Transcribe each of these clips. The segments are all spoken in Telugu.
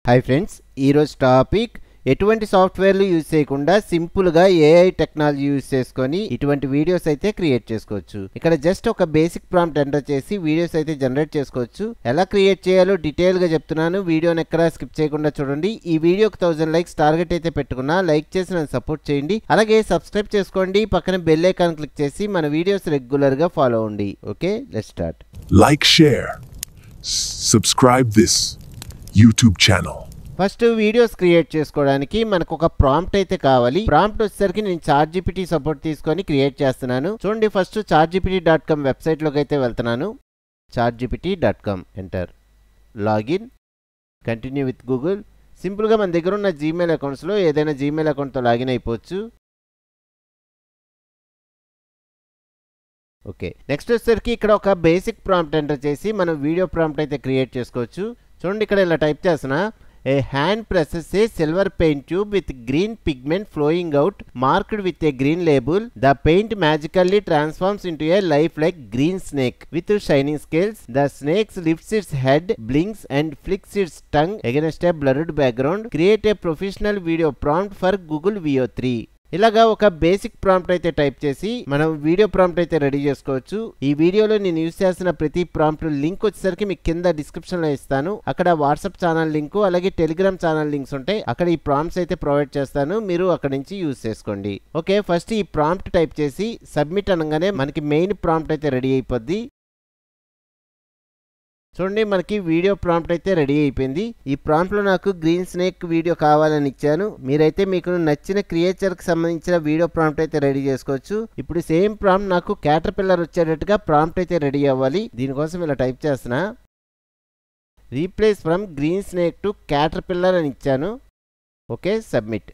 హాయ్ ఫ్రెండ్స్, ఈరోజు టాపిక్ ఎటువంటి సాఫ్ట్వేర్లు యూజ్ చేయకుండా సింపుల్గా ఏఐ టెక్నాలజీ యూజ్ చేసుకొని ఇటువంటి వీడియోస్ అయితే క్రియేట్ చేసుకోవచ్చు. ఇక్కడ జస్ట్ ఒక బేసిక్ ప్రాంప్ట్ ఎంటర్ చేసి వీడియోస్ అయితే జనరేట్ చేసుకోవచ్చు. ఎలా క్రియేట్ చేయాలో డీటెయిల్గా చెప్తున్నాను. వీడియోని ఎక్కడా స్కిప్ చేయకుండా చూడండి. ఈ వీడియోకి 1000 లైక్స్ టార్గెట్ అయితే పెట్టుకున్నా. లైక్ చేసి నన్ను సపోర్ట్ చేయండి. అలాగే సబ్స్క్రైబ్ చేసుకోండి. పక్కన బెల్ ఐకాన్ క్లిక్ చేసి మన వీడియోస్ రెగ్యులర్గా ఫాలో అవ్వండి. Okay, let's start. Like, share, subscribe this YouTube channel. First videos create చేసుకోవడానికి మనకు ఒక ప్రాంప్ట్ అయితే కావాలి. ప్రాంప్ట్ వచ్చేసరికి నేను ChatGPT సపోర్ట్ తీసుకొని క్రియేట్ చేస్తున్నాను. చూడండి, ఫస్ట్ ChatGPT.com వెబ్సైట్లోకి అయితే వెళ్తున్నాను. ChatGPT.com enter, login, continue with Google. సింపుల్గా మన దగ్గర ఉన్న జీమెయిల్ అకౌంట్స్లో ఏదైనా జీమెయిల్ అకౌంట్తో లాగిన్ అయిపోవచ్చు. ఓకే, నెక్స్ట్ వచ్చేసరికి ఇక్కడ ఒక బేసిక్ ప్రాంప్ట్ ఎంటర్ చేసి మనం వీడియో ప్రాంప్ట్ అయితే క్రియేట్ చేసుకోవచ్చు. చూడండి, ఇక్కడ ఇలా టైప్ చేస్తున్నా. A hand presses a silver paint tube with green pigment flowing out, marked with a green label. The paint magically transforms into a lifelike green snake with shining scales. The snake lifts its head, blinks, and flicks its tongue against a blurred background. Create a professional video prompt for Google VO3. ఇలాగా ఒక బేసిక్ ప్రాంప్ట్ అయితే టైప్ చేసి మనం వీడియో ప్రాంప్ట్ అయితే రెడీ చేసుకోవచ్చు. ఈ వీడియోలో నేను యూజ్ చేసిన ప్రతి ప్రాంప్ట్ లింక్ వచ్చేసరికి మీకు కింద డిస్క్రిప్షన్ లో ఇస్తాను. అక్కడ వాట్సాప్ ఛానల్ లింక్ అలాగే టెలిగ్రామ్ ఛానల్ లింక్స్ ఉంటాయి. అక్కడ ఈ ప్రాంప్ట్స్ అయితే ప్రొవైడ్ చేస్తాను. మీరు అక్కడ నుంచి యూజ్ చేసుకోండి. ఓకే, ఫస్ట్ ఈ ప్రాంప్ట్ టైప్ చేసి సబ్మిట్ అనగానే మనకి మెయిన్ ప్రాంప్ట్ అయితే రెడీ అయిపోద్ది. చూడండి, మనకి వీడియో ప్రాంప్ట్ అయితే రెడీ అయిపోయింది. ఈ ప్రాంప్ట్లో నాకు గ్రీన్ స్నేక్ వీడియో కావాలని ఇచ్చాను. మీరైతే మీకు నచ్చిన క్రియేచర్కి సంబంధించిన వీడియో ప్రాంప్ట్ అయితే రెడీ చేసుకోవచ్చు. ఇప్పుడు సేమ్ ప్రాంప్ట్ నాకు క్యాటర్పిల్లర్ వచ్చేటట్టుగా ప్రాంప్ట్ అయితే రెడీ అవ్వాలి. దీనికోసం ఇలా టైప్ చేస్తున్నా. Replace from green snake to caterpillar అని ఇచ్చాను. Okay, submit.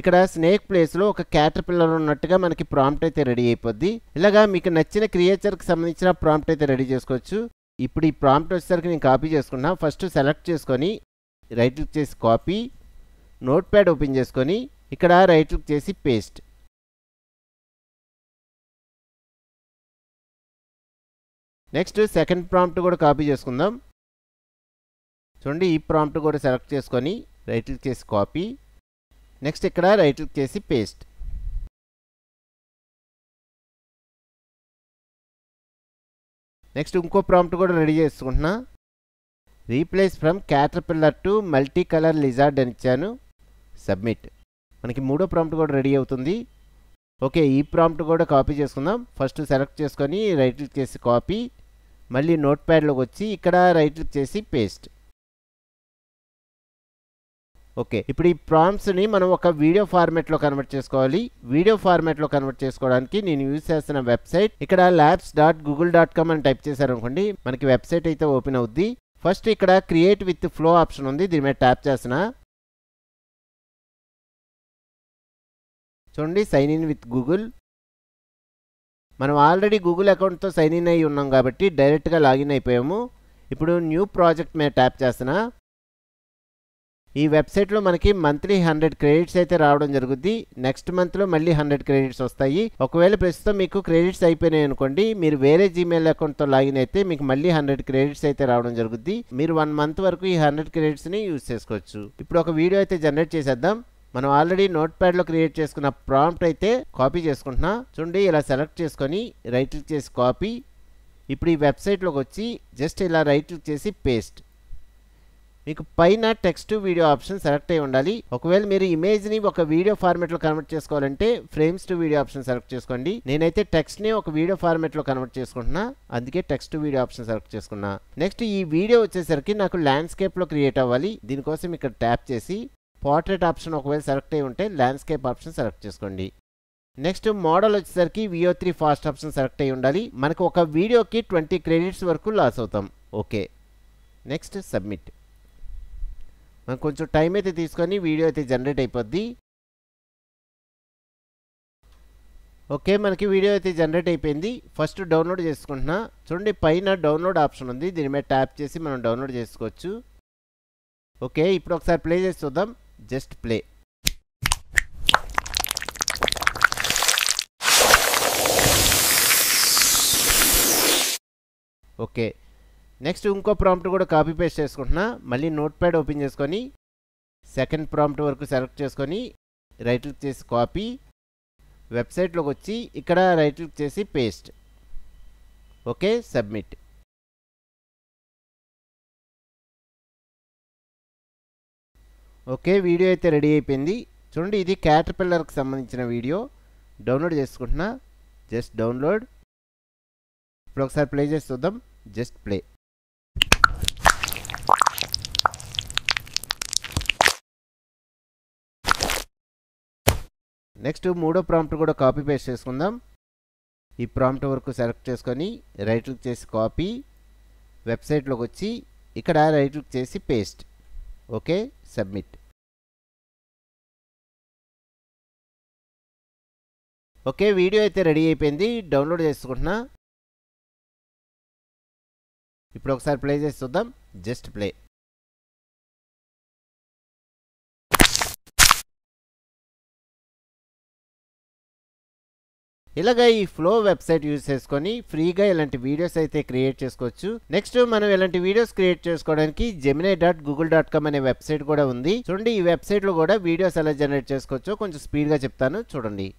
ఇక్కడ స్నేక్ ప్లేస్లో ఒక క్యాటర్పిల్లర్ ఉన్నట్టుగా మనకి ప్రాంప్ట్ అయితే రెడీ అయిపోద్ది. ఇలాగా మీకు నచ్చిన క్రియేచర్కి సంబంధించిన ప్రాంప్ట్ అయితే రెడీ చేసుకోవచ్చు. ఇప్పుడు ఈ ప్రాంప్ట్ వచ్చేసరికి నేను కాపీ చేసుకున్నా. ఫస్ట్ సెలెక్ట్ చేసుకొని రైట్ క్లిక్ చేసి కాపీ, నోట్ ప్యాడ్ ఓపెన్ చేసుకొని ఇక్కడ రైట్ క్లిక్ చేసి పేస్ట్. నెక్స్ట్ సెకండ్ ప్రాంప్ట్ కూడా కాపీ చేసుకుందాం. చూడండి, ఈ ప్రాంప్ట్ కూడా సెలెక్ట్ చేసుకొని రైట్ క్లిక్ చేసి కాపీ, నెక్స్ట్ ఇక్కడ రైట్ క్లిక్ చేసి పేస్ట్. నెక్స్ట్ ఇంకో ప్రాంప్ట్ కూడా రెడీ చేసుకుంటున్నా. Replace from caterpillar to multi colour lizard అని ఇచ్చాను. సబ్మిట్. మనకి మూడో ప్రాంప్ట్ కూడా రెడీ అవుతుంది. ఓకే, ఈ ప్రాంప్ట్ కూడా కాపీ చేసుకుందాం. ఫస్ట్ సెలెక్ట్ చేసుకొని రైట్ క్లిక్ చేసి కాపీ, మళ్ళీ నోట్ ప్యాడ్లోకి వచ్చి ఇక్కడ రైట్ క్లిక్ చేసి పేస్ట్. ఓకే, ఇప్పుడు ఈ ప్రాంప్ట్స్ని మనం ఒక వీడియో ఫార్మాట్లో కన్వర్ట్ చేసుకోవాలి. వీడియో ఫార్మాట్లో కన్వర్ట్ చేసుకోవడానికి నేను యూజ్ చేస్తున్న వెబ్సైట్ ఇక్కడ labs.google.com అని టైప్ చేశారనుకోండి, మనకి వెబ్సైట్ అయితే ఓపెన్ అవుద్ది. ఫస్ట్ ఇక్కడ క్రియేట్ విత్ ఫ్లో ఆప్షన్ ఉంది, దీని మీద ట్యాప్ చేస్తున్నా. చూడండి, సైన్ ఇన్ విత్ గూగుల్. మనం ఆల్రెడీ గూగుల్ అకౌంట్తో సైన్ ఇన్ అయ్యి ఉన్నాం కాబట్టి డైరెక్ట్గా లాగిన్ అయిపోయాము. ఇప్పుడు న్యూ ప్రాజెక్ట్ మీద ట్యాప్ చేస్తున్నా. ఈ వెబ్సైట్లో మనకి మంత్లీ 100 క్రెడిట్స్ అయితే రావడం జరుగుద్ది. నెక్స్ట్ మంత్లో మళ్ళీ 100 క్రెడిట్స్ వస్తాయి. ఒకవేళ ప్రస్తుతం మీకు క్రెడిట్స్ అయిపోయినాయి అనుకోండి, మీరు వేరే జీమెయిల్ అకౌంట్తో లాగిన్ అయితే మీకు మళ్ళీ 100 క్రెడిట్స్ అయితే రావడం జరుగుద్ది. మీరు 1 మంత్ వరకు ఈ 100 క్రెడిట్స్ని యూజ్ చేసుకోవచ్చు. ఇప్పుడు ఒక వీడియో అయితే జనరేట్ చేసేద్దాం. మనం ఆల్రెడీ నోట్ ప్యాడ్లో క్రియేట్ చేసుకున్న ప్రాంప్ట్ అయితే కాపీ చేసుకుంటున్నా. చూడండి, ఇలా సెలెక్ట్ చేసుకొని రైట్ క్లిక్ చేసి కాపీ. ఇప్పుడు ఈ వెబ్సైట్లోకి వచ్చి జస్ట్ ఇలా రైట్ క్లిక్ చేసి పేస్ట్. మీకు పైన text to video option select అయి ఉండాలి. ఒకవేళ మీరు ఇమేజ్ని ఒక వీడియో ఫార్మాట్లో కన్వర్ట్ చేసుకోవాలంటే frames to video option select చేసుకోండి. నేనైతే టెక్స్ట్ని ఒక వీడియో ఫార్మాట్లో కన్వర్ట్ చేసుకుంటున్నా, అందుకే text to video option select చేసుకున్నా. నెక్స్ట్ ఈ వీడియో వచ్చేసరికి నాకు ల్యాండ్స్కేప్లో క్రియేట్ అవ్వాలి. దీనికోసం ఇక్కడ ట్యాప్ చేసి పోర్ట్రేట్ ఆప్షన్ ఒకవేళ సెలెక్ట్ అయి ఉంటే ల్యాండ్స్కేప్ ఆప్షన్ సెలెక్ట్ చేసుకోండి. నెక్స్ట్ మోడల్ వచ్చేసరికి VO3 ఫాస్ట్ ఆప్షన్ సెలెక్ట్ అయి ఉండాలి. మనకు ఒక వీడియోకి 20 క్రెడిట్స్ వరకు లాస్ అవుతాం. Okay, next submit. మనం కొంచెం టైం అయితే తీసుకొని వీడియో అయితే జనరేట్ అయిపోద్ది. ఓకే, మనకి వీడియో అయితే జనరేట్ అయిపోయింది. ఫస్ట్ డౌన్లోడ్ చేసుకుంటున్నా. చూడండి, పైన డౌన్లోడ్ ఆప్షన్ ఉంది, దీని మీద ట్యాప్ చేసి మనం డౌన్లోడ్ చేసుకోవచ్చు. ఓకే, ఇప్పుడు ఒకసారి ప్లే చేసి చూద్దాం. Just play. ఓకే, నెక్స్ట్ ఇంకో ప్రాంప్ట్ కూడా కాపీ పేస్ట్ చేసుకుంటున్నా. మళ్ళీ నోట్ ప్యాడ్ ఓపెన్ చేసుకొని సెకండ్ ప్రాంప్ట్ వరకు సెలెక్ట్ చేసుకొని రైట్ క్లిక్ చేసి కాపీ, వెబ్సైట్లోకి వచ్చి ఇక్కడ రైట్ క్లిక్ చేసి paste. Okay, submit. Okay, video అయితే రెడీ అయిపోయింది. చూడండి, ఇది క్యాటర్పిల్లర్కి సంబంధించిన వీడియో. డౌన్లోడ్ చేసుకుంటున్నా, జస్ట్ డౌన్లోడ్. ఇప్పుడు ఒకసారి ప్లే చేసి చూద్దాం, జస్ట్ ప్లే. నెక్స్ట్ మూడో ప్రాంప్ట్ కూడా కాపీ పేస్ట్ చేసుకుందాం. ఈ ప్రాంప్ట్ వరకు సెలెక్ట్ చేసుకొని రైట్ క్లిక్ చేసి కాపీ, వెబ్సైట్లోకి వచ్చి ఇక్కడ రైట్ క్లిక్ చేసి paste. Okay, submit. Okay, video అయితే రెడీ అయిపోయింది. డౌన్లోడ్ చేసుకుంటున్నా. ఇప్పుడు ఒకసారి ప్లే చేసి చూద్దాం, జస్ట్ ప్లే. ఇలాగా ఈ ఫ్లో వెబ్సైట్ యూజ్ చేసుకొని ఫ్రీగా ఇలాంటి వీడియోస్ అయితే క్రియేట్ చేసుకోవచ్చు. నెక్స్ట్ మనం ఇలాంటి వీడియోస్ క్రియేట్ చేసుకోవడానికి gemini.google.com అనే వెబ్సైట్ కూడా ఉంది. చూడండి, ఈ వెబ్సైట్ లో కూడా వీడియోస్ ఎలా జనరేట్ చేసుకోవచ్చో కొంచెం స్పీడ్ గా చెప్తాను, చూడండి.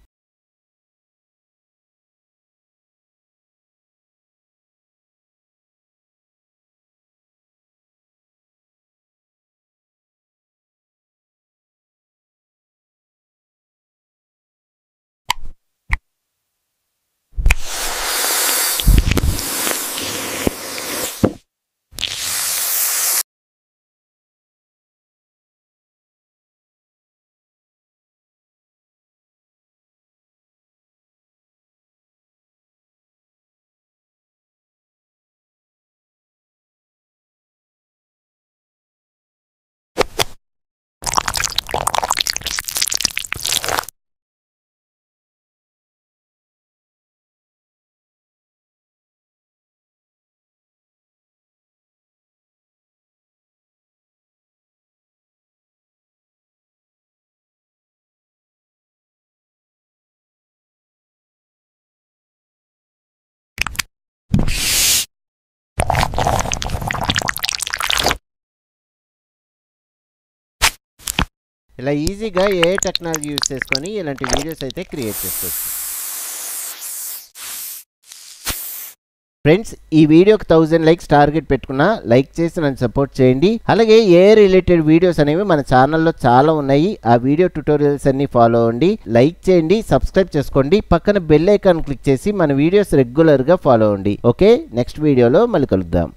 ఇలా ఈజీగా ఏ టెక్నాలజీ యూజ్ చేసుకొని ఇలాంటి వీడియోస్ అయితే క్రియేట్ చేసుకోవచ్చు. ఫ్రెండ్స్, ఈ వీడియోకి 1000 లైక్స్ టార్గెట్ పెట్టుకున్నా, లైక్ చేసి నన్ను సపోర్ట్ చేయండి. అలాగే ఏ రిలేటెడ్ వీడియోస్ అనేవి మన ఛానల్లో చాలా ఉన్నాయి. ఆ వీడియో ట్యుటోరియల్స్ అన్ని ఫాలో అవ్వండి, లైక్ చేయండి, సబ్స్క్రైబ్ చేసుకోండి, పక్కన బెల్ ఐకాన్ క్లిక్ చేసి మన వీడియోస్ రెగ్యులర్గా ఫాలో అవ్వండి. ఓకే, నెక్స్ట్ వీడియోలో మళ్ళీ కలుద్దాం.